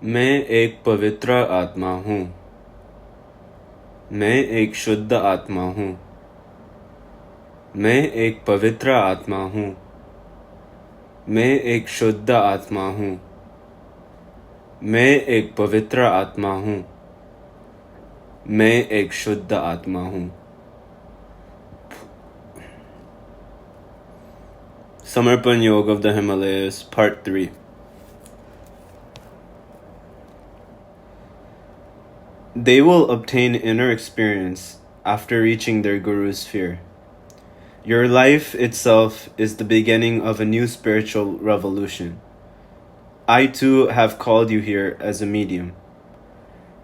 मैं एक पवित्र आत्मा हूँ। मैं एक शुद्ध आत्मा हूँ। मैं एक पवित्र आत्मा हूँ। मैं एक शुद्ध आत्मा हूँ। मैं एक पवित्र आत्मा हूँ। मैं एक शुद्ध आत्मा हूँ। Samarpan Yoga of the Himalayas, Part 3. They will obtain inner experience after reaching their Guru's sphere. Your life itself is the beginning of a new spiritual revolution. I too have called you here as a medium.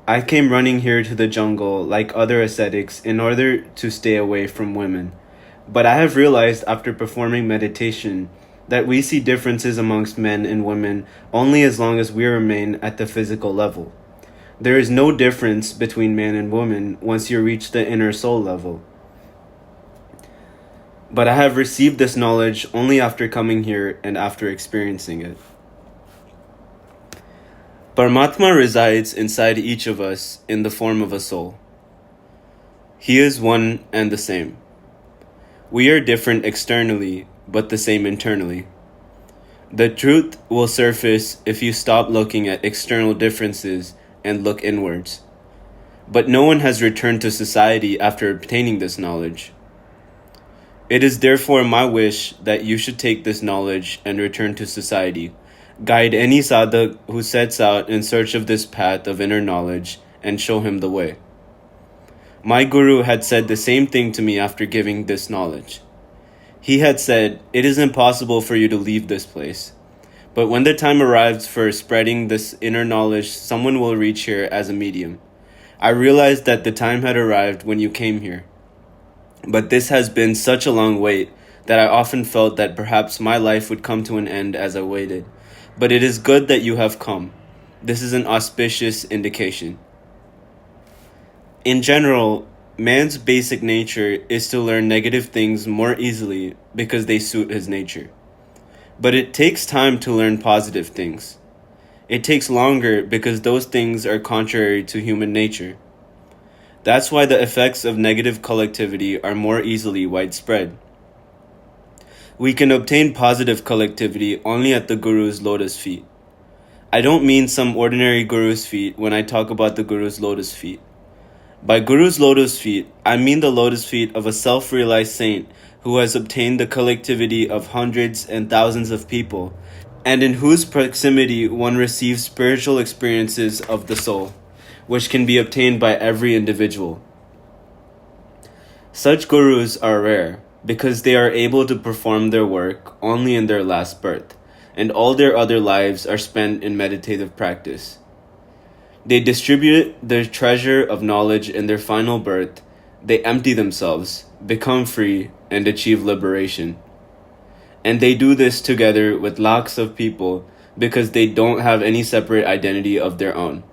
I came running here to the jungle like other ascetics in order to stay away from women. But I have realized after performing meditation that we see differences amongst men and women only as long as we remain at the physical level. There is no difference between man and woman once you reach the inner soul level. But I have received this knowledge only after coming here and after experiencing it. Paramatma resides inside each of us in the form of a soul. He is one and the same. We are different externally, but the same internally. The truth will surface if you stop looking at external differences and look inwards. But no one has returned to society after obtaining this knowledge. It is therefore my wish that you should take this knowledge and return to society. Guide any sadhak who sets out in search of this path of inner knowledge and show him the way. My guru had said the same thing to me after giving this knowledge. He had said, "It is impossible for you to leave this place. But when the time arrives for spreading this inner knowledge, someone will reach here as a medium." I realized that the time had arrived when you came here. But this has been such a long wait that I often felt that perhaps my life would come to an end as I waited. But it is good that you have come. This is an auspicious indication. In general, man's basic nature is to learn negative things more easily because they suit his nature. But it takes time to learn positive things. It takes longer because those things are contrary to human nature. That's why the effects of negative collectivity are more easily widespread. We can obtain positive collectivity only at the Guru's lotus feet. I don't mean some ordinary Guru's feet when I talk about the Guru's lotus feet. By Guru's lotus feet, I mean the lotus feet of a self-realized saint who has obtained the collectivity of hundreds and thousands of people, and in whose proximity one receives spiritual experiences of the soul, which can be obtained by every individual. Such gurus are rare because they are able to perform their work only in their last birth, and all their other lives are spent in meditative practice. They distribute their treasure of knowledge in their final birth, they empty themselves, become free, and achieve liberation. And they do this together with lakhs of people because they don't have any separate identity of their own.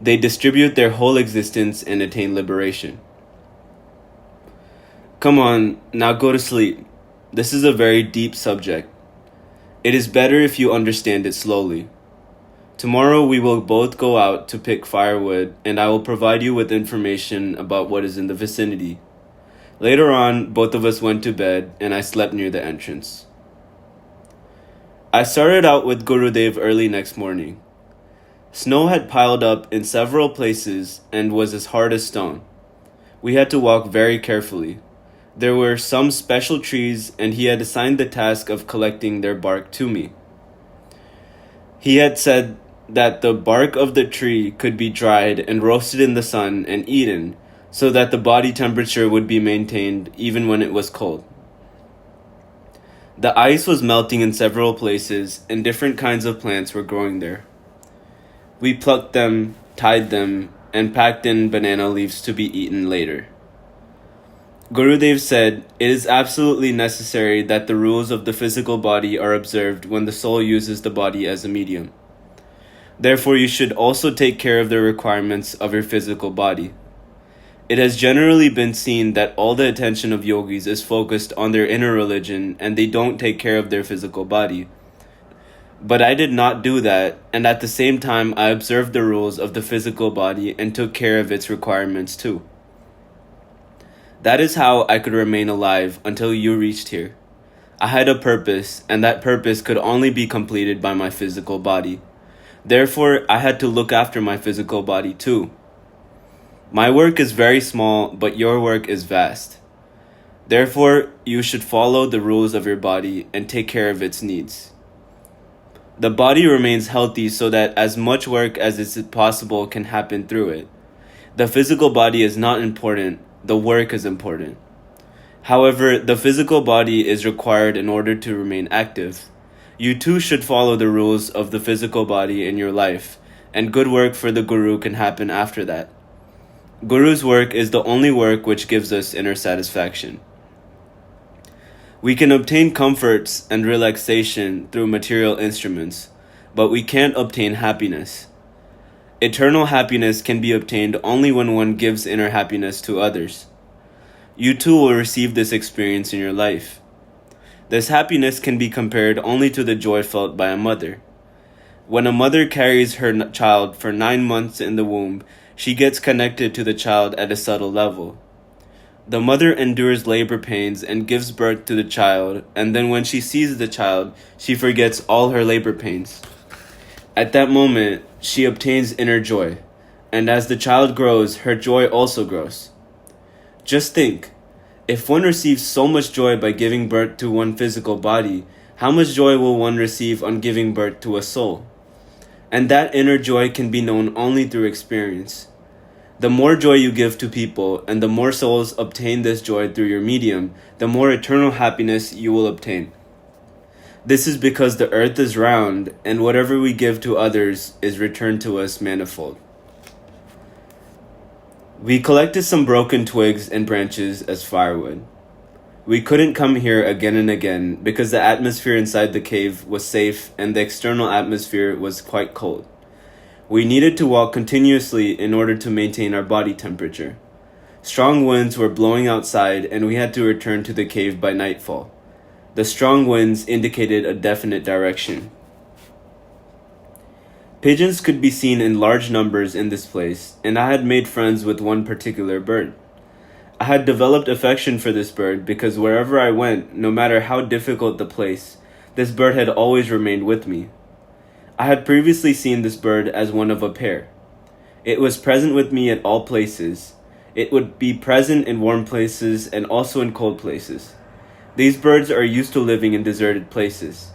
They distribute their whole existence and attain liberation. Come on, now go to sleep. This is a very deep subject. It is better if you understand it slowly. Tomorrow we will both go out to pick firewood, and I will provide you with information about what is in the vicinity. Later on, both of us went to bed, and I slept near the entrance. I started out with Gurudev early next morning. Snow had piled up in several places and was as hard as stone. We had to walk very carefully. There were some special trees, and he had assigned the task of collecting their bark to me. He had said that the bark of the tree could be dried and roasted in the sun and eaten, so that the body temperature would be maintained even when it was cold. The ice was melting in several places, and different kinds of plants were growing there. We plucked them, tied them, and packed in banana leaves to be eaten later. Gurudev said, "It is absolutely necessary that the rules of the physical body are observed when the soul uses the body as a medium. Therefore, you should also take care of the requirements of your physical body. It has generally been seen that all the attention of yogis is focused on their inner religion and they don't take care of their physical body. But I did not do that, and at the same time I observed the rules of the physical body and took care of its requirements too. That is how I could remain alive until you reached here. I had a purpose, and that purpose could only be completed by my physical body. Therefore, I had to look after my physical body too. My work is very small, but your work is vast. Therefore, you should follow the rules of your body and take care of its needs. The body remains healthy so that as much work as is possible can happen through it. The physical body is not important, the work is important. However, the physical body is required in order to remain active. You too should follow the rules of the physical body in your life, and good work for the Guru can happen after that. Guru's work is the only work which gives us inner satisfaction. We can obtain comforts and relaxation through material instruments, but we can't obtain happiness. Eternal happiness can be obtained only when one gives inner happiness to others. You too will receive this experience in your life. This happiness can be compared only to the joy felt by a mother. When a mother carries her child for 9 months in the womb, she gets connected to the child at a subtle level. The mother endures labor pains and gives birth to the child, and then when she sees the child, she forgets all her labor pains. At that moment, she obtains inner joy, and as the child grows, her joy also grows. Just think, if one receives so much joy by giving birth to one physical body, how much joy will one receive on giving birth to a soul? And that inner joy can be known only through experience. The more joy you give to people, and the more souls obtain this joy through your medium, the more eternal happiness you will obtain. This is because the earth is round, and whatever we give to others is returned to us manifold. We collected some broken twigs and branches as firewood. We couldn't come here again and again because the atmosphere inside the cave was safe and the external atmosphere was quite cold. We needed to walk continuously in order to maintain our body temperature. Strong winds were blowing outside and we had to return to the cave by nightfall. The strong winds indicated a definite direction. Pigeons could be seen in large numbers in this place, and I had made friends with one particular bird. I had developed affection for this bird because wherever I went, no matter how difficult the place, this bird had always remained with me. I had previously seen this bird as one of a pair. It was present with me at all places. It would be present in warm places and also in cold places. These birds are used to living in deserted places.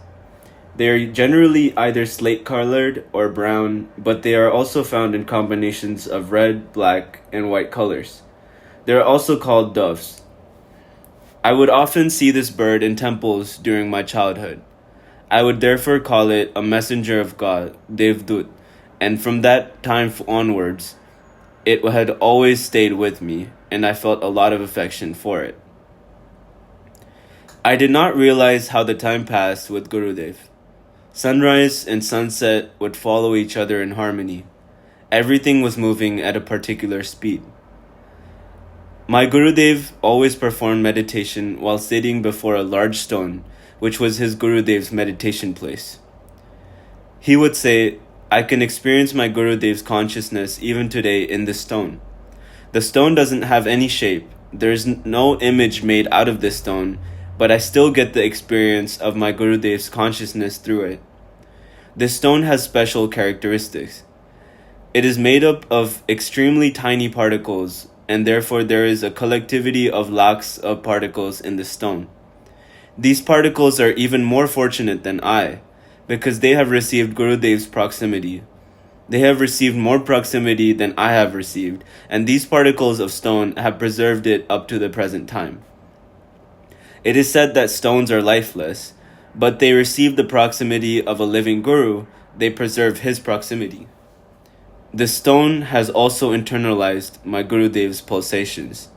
They are generally either slate-colored or brown, but they are also found in combinations of red, black, and white colors. They are also called doves. I would often see this bird in temples during my childhood. I would therefore call it a messenger of God, Devdut, and from that time onwards, it had always stayed with me, and I felt a lot of affection for it. I did not realize how the time passed with Gurudev. Sunrise and sunset would follow each other in harmony. Everything was moving at a particular speed. My Gurudev always performed meditation while sitting before a large stone, which was his Gurudev's meditation place. He would say, "I can experience my Gurudev's consciousness even today in this stone. The stone doesn't have any shape. There's no image made out of this stone, but I still get the experience of my Gurudev's consciousness through it. This stone has special characteristics. It is made up of extremely tiny particles, and therefore there is a collectivity of lakhs of particles in the stone. These particles are even more fortunate than I, because they have received Gurudev's proximity. They have received more proximity than I have received, and these particles of stone have preserved it up to the present time. It is said that stones are lifeless, but they receive the proximity of a living Guru, they preserve his proximity. The stone has also internalized my Gurudev's pulsations.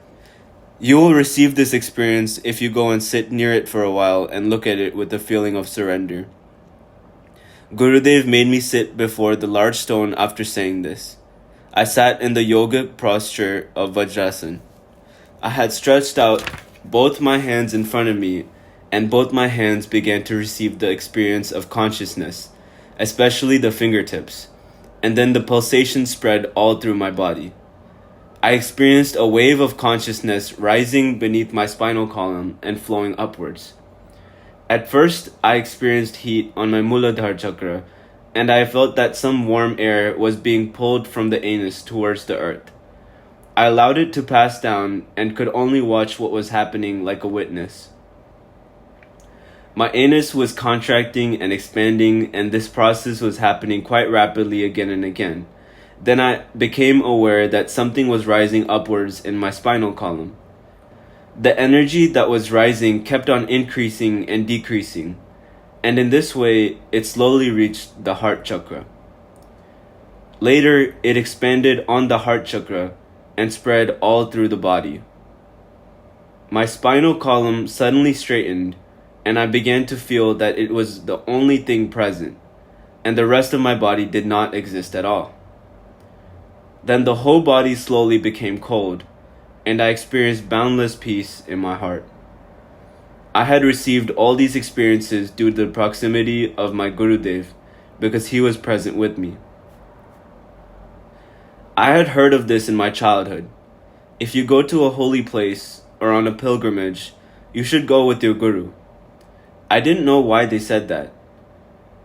You will receive this experience if you go and sit near it for a while and look at it with a feeling of surrender." Gurudev made me sit before the large stone after saying this. I sat in the yogic posture of Vajrasan. I had stretched out both my hands in front of me, and both my hands began to receive the experience of consciousness, especially the fingertips, and then the pulsation spread all through my body. I experienced a wave of consciousness rising beneath my spinal column and flowing upwards. At first, I experienced heat on my Muladhara chakra, and I felt that some warm air was being pulled from the anus towards the earth. I allowed it to pass down and could only watch what was happening like a witness. My anus was contracting and expanding, and this process was happening quite rapidly again and again. Then I became aware that something was rising upwards in my spinal column. The energy that was rising kept on increasing and decreasing, and in this way, it slowly reached the heart chakra. Later, it expanded on the heart chakra and spread all through the body. My spinal column suddenly straightened, and I began to feel that it was the only thing present, and the rest of my body did not exist at all. Then the whole body slowly became cold, and I experienced boundless peace in my heart. I had received all these experiences due to the proximity of my Gurudev, because he was present with me. I had heard of this in my childhood. If you go to a holy place or on a pilgrimage, you should go with your Guru. I didn't know why they said that,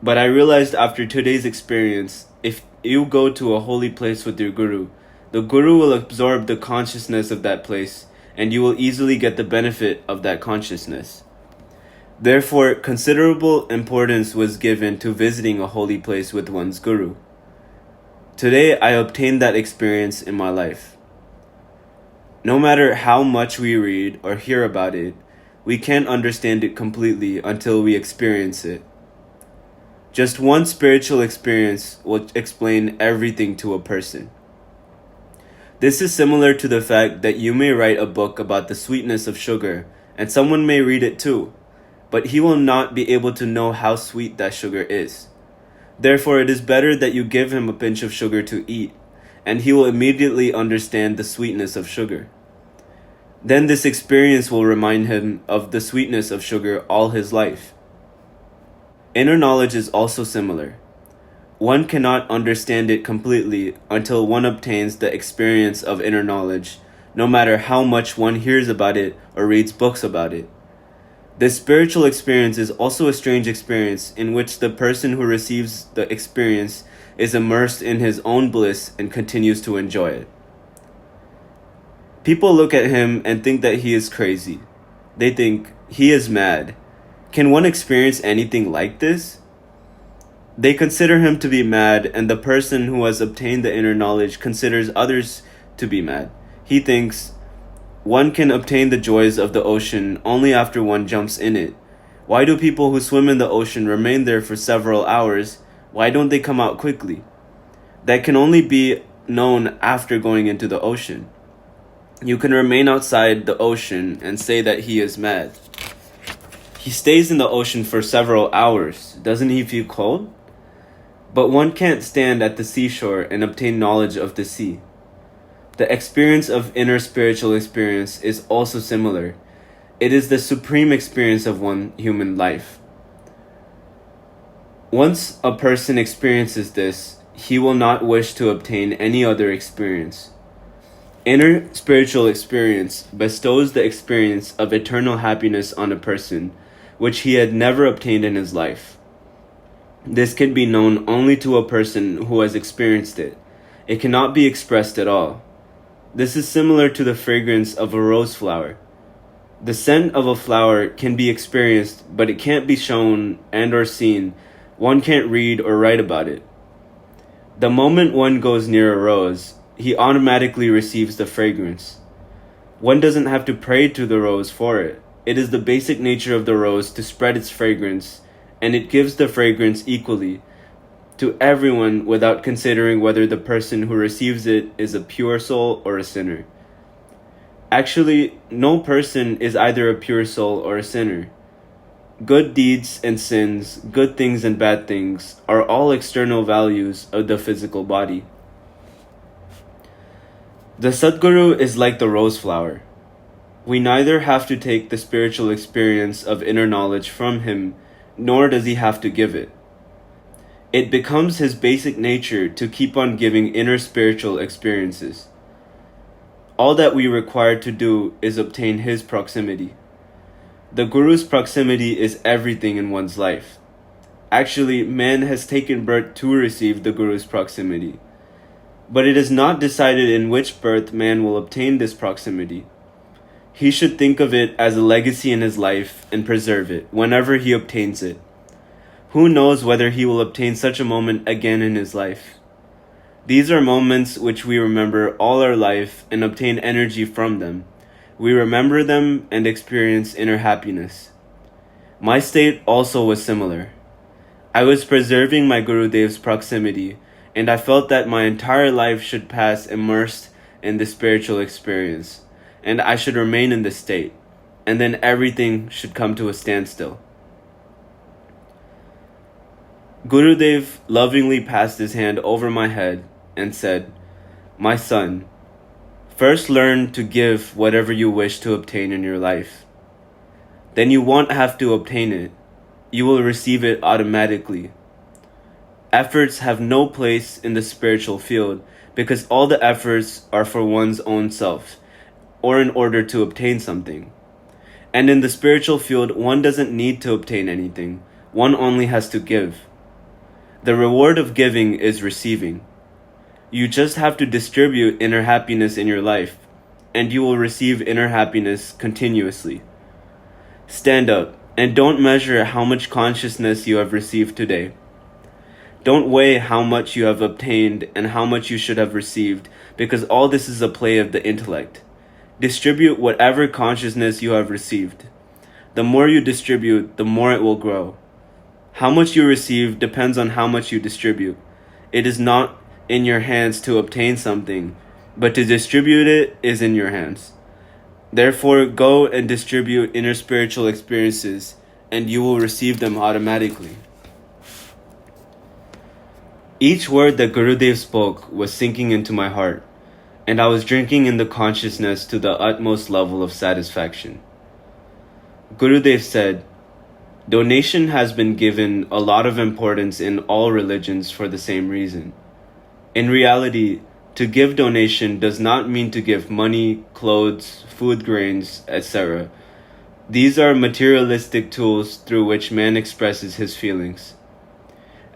but I realized after today's experience, if you go to a holy place with your Guru, the Guru will absorb the consciousness of that place, and you will easily get the benefit of that consciousness. Therefore, considerable importance was given to visiting a holy place with one's Guru. Today, I obtained that experience in my life. No matter how much we read or hear about it, we can't understand it completely until we experience it. Just one spiritual experience will explain everything to a person. This is similar to the fact that you may write a book about the sweetness of sugar, and someone may read it too, but he will not be able to know how sweet that sugar is. Therefore, it is better that you give him a pinch of sugar to eat, and he will immediately understand the sweetness of sugar. Then this experience will remind him of the sweetness of sugar all his life. Inner knowledge is also similar. One cannot understand it completely until one obtains the experience of inner knowledge, no matter how much one hears about it or reads books about it. This spiritual experience is also a strange experience in which the person who receives the experience is immersed in his own bliss and continues to enjoy it. People look at him and think that he is crazy. They think, he is mad. Can one experience anything like this? They consider him to be mad, and the person who has obtained the inner knowledge considers others to be mad. He thinks, one can obtain the joys of the ocean only after one jumps in it. Why do people who swim in the ocean remain there for several hours? Why don't they come out quickly? That can only be known after going into the ocean. You can remain outside the ocean and say that he is mad. He stays in the ocean for several hours. Doesn't he feel cold? But one can't stand at the seashore and obtain knowledge of the sea. The experience of inner spiritual experience is also similar. It is the supreme experience of one human life. Once a person experiences this, he will not wish to obtain any other experience. Inner spiritual experience bestows the experience of eternal happiness on a person, which he had never obtained in his life. This can be known only to a person who has experienced it. It cannot be expressed at all. This is similar to the fragrance of a rose flower. The scent of a flower can be experienced, but it can't be shown and or seen. One can't read or write about it. The moment one goes near a rose, he automatically receives the fragrance. One doesn't have to pray to the rose for it. It is the basic nature of the rose to spread its fragrance, and it gives the fragrance equally to everyone without considering whether the person who receives it is a pure soul or a sinner. Actually, no person is either a pure soul or a sinner. Good deeds and sins, good things and bad things, are all external values of the physical body. The Sadguru is like the rose flower. We neither have to take the spiritual experience of inner knowledge from him, nor does he have to give it. It becomes his basic nature to keep on giving inner spiritual experiences. All that we require to do is obtain his proximity. The Guru's proximity is everything in one's life. Actually, man has taken birth to receive the Guru's proximity. But it is not decided in which birth man will obtain this proximity. He should think of it as a legacy in his life and preserve it whenever he obtains it. Who knows whether he will obtain such a moment again in his life? These are moments which we remember all our life and obtain energy from them. We remember them and experience inner happiness. My state also was similar. I was preserving my Gurudev's proximity, and I felt that my entire life should pass immersed in the spiritual experience, and I should remain in this state, and then everything should come to a standstill. Gurudev lovingly passed his hand over my head and said, "My son, first learn to give whatever you wish to obtain in your life. Then you won't have to obtain it. You will receive it automatically. Efforts have no place in the spiritual field because all the efforts are for one's own self or in order to obtain something. And in the spiritual field, one doesn't need to obtain anything. One only has to give. The reward of giving is receiving. You just have to distribute inner happiness in your life, and you will receive inner happiness continuously. Stand up and don't measure how much consciousness you have received today. Don't weigh how much you have obtained and how much you should have received, because all this is a play of the intellect. Distribute whatever consciousness you have received. The more you distribute, the more it will grow. How much you receive depends on how much you distribute. It is not in your hands to obtain something, but to distribute it is in your hands. Therefore, go and distribute inner spiritual experiences, and you will receive them automatically." Each word that Gurudev spoke was sinking into my heart, and I was drinking in the consciousness to the utmost level of satisfaction. Gurudev said, "Donation has been given a lot of importance in all religions for the same reason. In reality, to give donation does not mean to give money, clothes, food grains, etc. These are materialistic tools through which man expresses his feelings.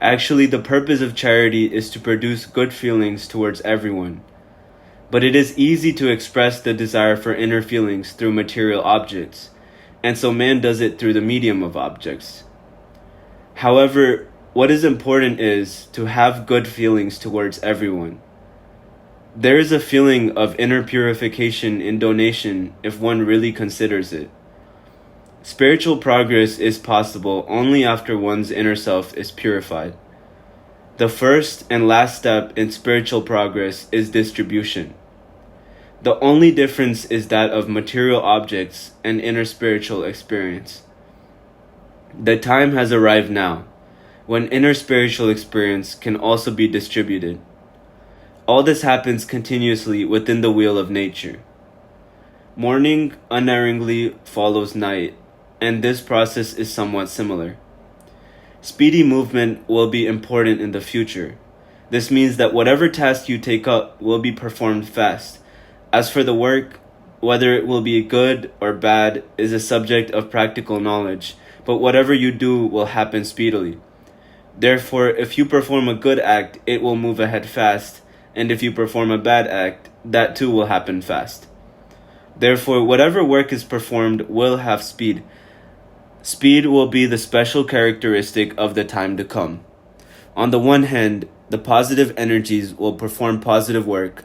Actually, the purpose of charity is to produce good feelings towards everyone. But it is easy to express the desire for inner feelings through material objects, and so man does it through the medium of objects. However, what is important is to have good feelings towards everyone. There is a feeling of inner purification in donation if one really considers it. Spiritual progress is possible only after one's inner self is purified. The first and last step in spiritual progress is distribution. The only difference is that of material objects and inner spiritual experience. The time has arrived now, when inner spiritual experience can also be distributed. All this happens continuously within the wheel of nature. Morning unerringly follows night, and this process is somewhat similar. Speedy movement will be important in the future. This means that whatever task you take up will be performed fast. As for the work, whether it will be good or bad is a subject of practical knowledge, but whatever you do will happen speedily. Therefore, if you perform a good act, it will move ahead fast, and if you perform a bad act, that too will happen fast. Therefore, whatever work is performed will have speed. Speed will be the special characteristic of the time to come. On the one hand, the positive energies will perform positive work,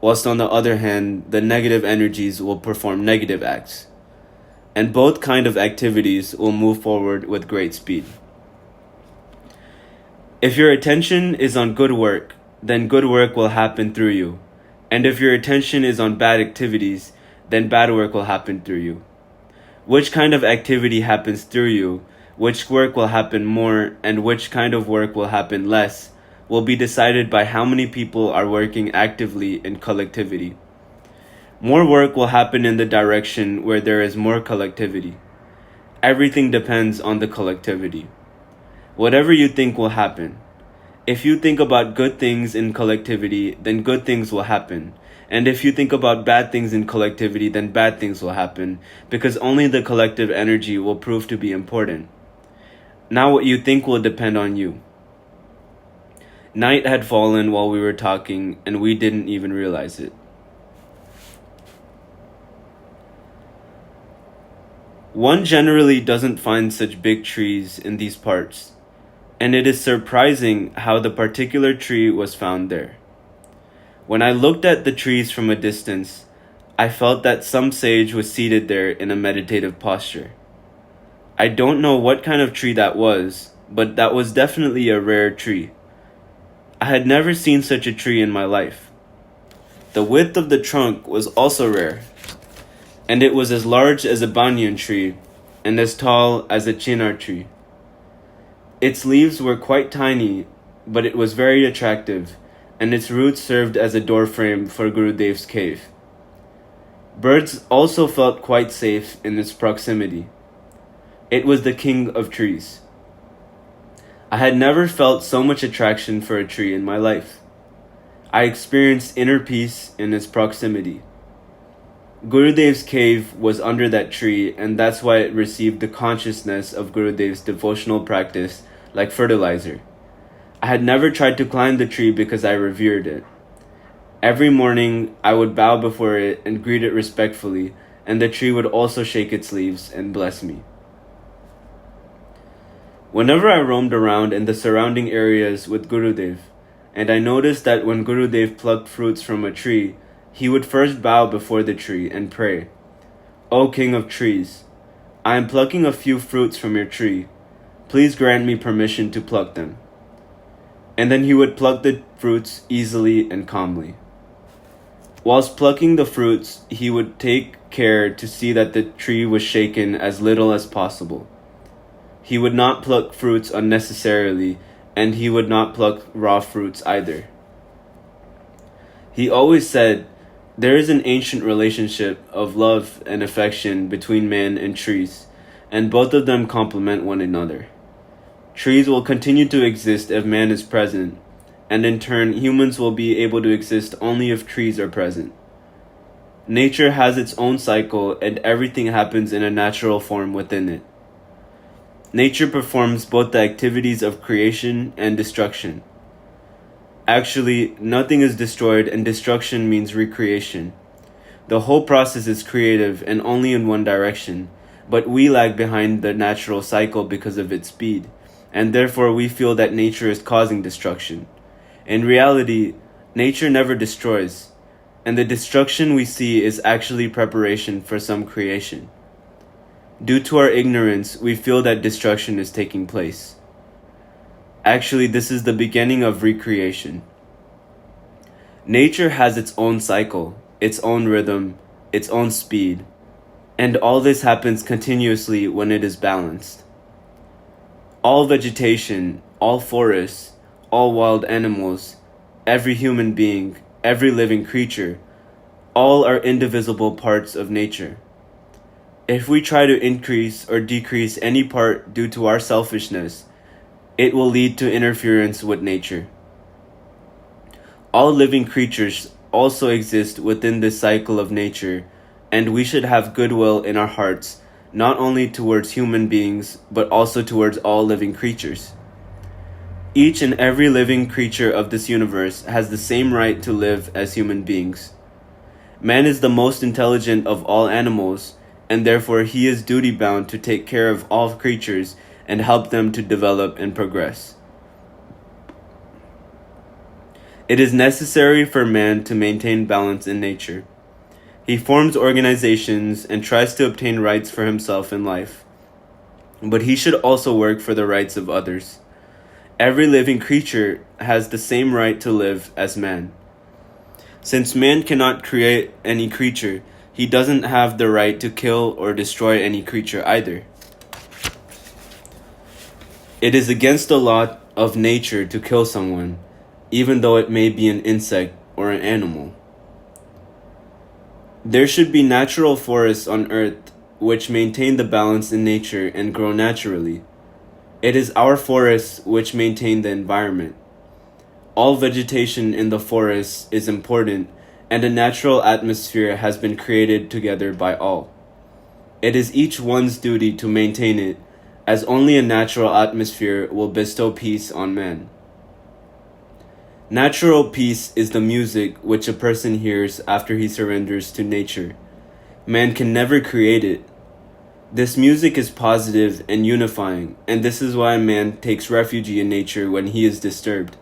whilst on the other hand, the negative energies will perform negative acts. And both kind of activities will move forward with great speed. If your attention is on good work, then good work will happen through you. And if your attention is on bad activities, then bad work will happen through you. Which kind of activity happens through you, which work will happen more, and which kind of work will happen less, will be decided by how many people are working actively in collectivity. More work will happen in the direction where there is more collectivity. Everything depends on the collectivity. Whatever you think will happen. If you think about good things in collectivity, then good things will happen. And if you think about bad things in collectivity, then bad things will happen, because only the collective energy will prove to be important. Now what you think will depend on you. Night had fallen while we were talking, and we didn't even realize it. One generally doesn't find such big trees in these parts, and it is surprising how the particular tree was found there. When I looked at the trees from a distance, I felt that some sage was seated there in a meditative posture. I don't know what kind of tree that was, but that was definitely a rare tree. I had never seen such a tree in my life. The width of the trunk was also rare, and it was as large as a banyan tree and as tall as a chinar tree. Its leaves were quite tiny, but it was very attractive, and its roots served as a doorframe for Gurudev's cave. Birds also felt quite safe in its proximity. It was the king of trees. I had never felt so much attraction for a tree in my life. I experienced inner peace in its proximity. Gurudev's cave was under that tree, and that's why it received the consciousness of Gurudev's devotional practice like fertilizer. I had never tried to climb the tree because I revered it. Every morning, I would bow before it and greet it respectfully, and the tree would also shake its leaves and bless me. Whenever I roamed around in the surrounding areas with Gurudev, and I noticed that when Gurudev plucked fruits from a tree, he would first bow before the tree and pray, "O King of Trees, I am plucking a few fruits from your tree. Please grant me permission to pluck them." And then he would pluck the fruits easily and calmly. Whilst plucking the fruits, he would take care to see that the tree was shaken as little as possible. He would not pluck fruits unnecessarily, and he would not pluck raw fruits either. He always said, there is an ancient relationship of love and affection between man and trees, and both of them complement one another. Trees will continue to exist if man is present, and in turn, humans will be able to exist only if trees are present. Nature has its own cycle, and everything happens in a natural form within it. Nature performs both the activities of creation and destruction. Actually, nothing is destroyed, and destruction means recreation. The whole process is creative and only in one direction, but we lag behind the natural cycle because of its speed, and therefore we feel that nature is causing destruction. In reality, nature never destroys, and the destruction we see is actually preparation for some creation. Due to our ignorance, we feel that destruction is taking place. Actually, this is the beginning of recreation. Nature has its own cycle, its own rhythm, its own speed, and all this happens continuously when it is balanced. All vegetation, all forests, all wild animals, every human being, every living creature, all are indivisible parts of nature. If we try to increase or decrease any part due to our selfishness, it will lead to interference with nature. All living creatures also exist within this cycle of nature, and we should have goodwill in our hearts, not only towards human beings, but also towards all living creatures. Each and every living creature of this universe has the same right to live as human beings. Man is the most intelligent of all animals, and therefore he is duty-bound to take care of all creatures and help them to develop and progress. It is necessary for man to maintain balance in nature. He forms organizations and tries to obtain rights for himself in life, but he should also work for the rights of others. Every living creature has the same right to live as man. Since man cannot create any creature, he doesn't have the right to kill or destroy any creature either. It is against the law of nature to kill someone, even though it may be an insect or an animal. There should be natural forests on earth which maintain the balance in nature and grow naturally. It is our forests which maintain the environment. All vegetation in the forest is important, and a natural atmosphere has been created together by all. It is each one's duty to maintain it, as only a natural atmosphere will bestow peace on man. Natural peace is the music which a person hears after he surrenders to nature. Man can never create it. This music is positive and unifying, and this is why man takes refuge in nature when he is disturbed.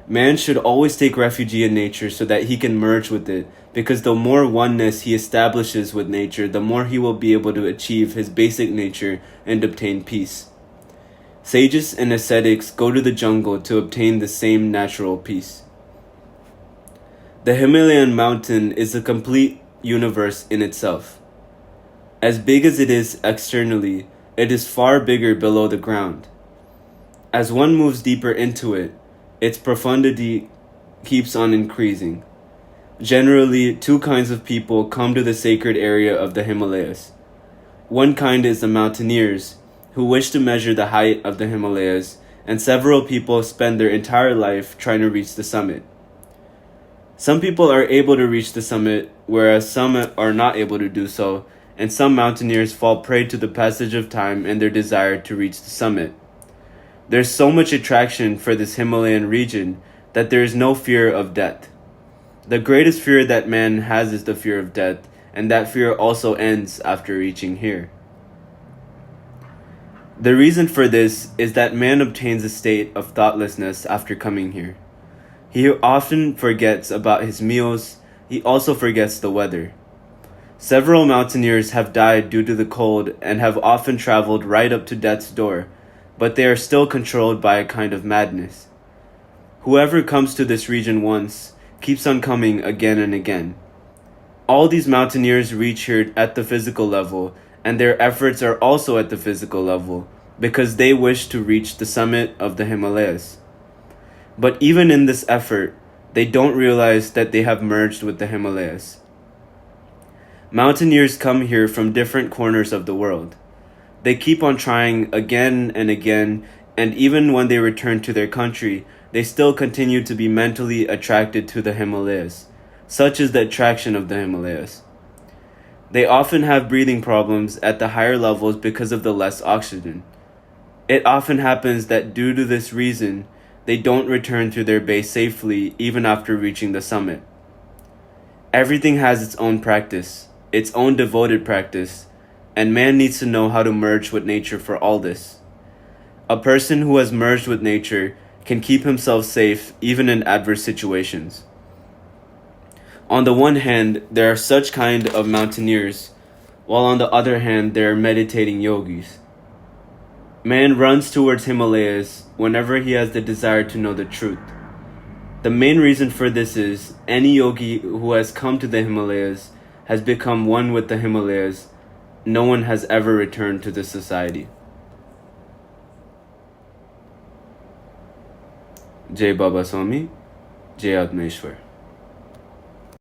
Man should always take refuge in nature so that he can merge with it, because the more oneness he establishes with nature, the more he will be able to achieve his basic nature and obtain peace. Sages and ascetics go to the jungle to obtain the same natural peace. The Himalayan mountain is a complete universe in itself. As big as it is externally, it is far bigger below the ground. As one moves deeper into it, its profundity keeps on increasing. Generally, two kinds of people come to the sacred area of the Himalayas. One kind is the mountaineers, who wish to measure the height of the Himalayas, and several people spend their entire life trying to reach the summit. Some people are able to reach the summit, whereas some are not able to do so, and some mountaineers fall prey to the passage of time and their desire to reach the summit. There's so much attraction for this Himalayan region that there is no fear of death. The greatest fear that man has is the fear of death, and that fear also ends after reaching here. The reason for this is that man obtains a state of thoughtlessness after coming here. He often forgets about his meals. He also forgets the weather. Several mountaineers have died due to the cold and have often traveled right up to death's door, but they are still controlled by a kind of madness. Whoever comes to this region once keeps on coming again and again. All these mountaineers reach here at the physical level, and their efforts are also at the physical level, because they wish to reach the summit of the Himalayas. But even in this effort, they don't realize that they have merged with the Himalayas. Mountaineers come here from different corners of the world. They keep on trying again and again, and even when they return to their country, they still continue to be mentally attracted to the Himalayas. Such is the attraction of the Himalayas. They often have breathing problems at the higher levels because of the less oxygen. It often happens that due to this reason, they don't return to their base safely even after reaching the summit. Everything has its own practice, its own devoted practice, and man needs to know how to merge with nature for all this. A person who has merged with nature can keep himself safe even in adverse situations. On the one hand, there are such kind of mountaineers, while on the other hand, there are meditating yogis. Man runs towards Himalayas whenever he has the desire to know the truth. The main reason for this is any yogi who has come to the Himalayas has become one with the Himalayas. No one has ever returned to this society. Jai Baba Swami, Jai Atmeshwar.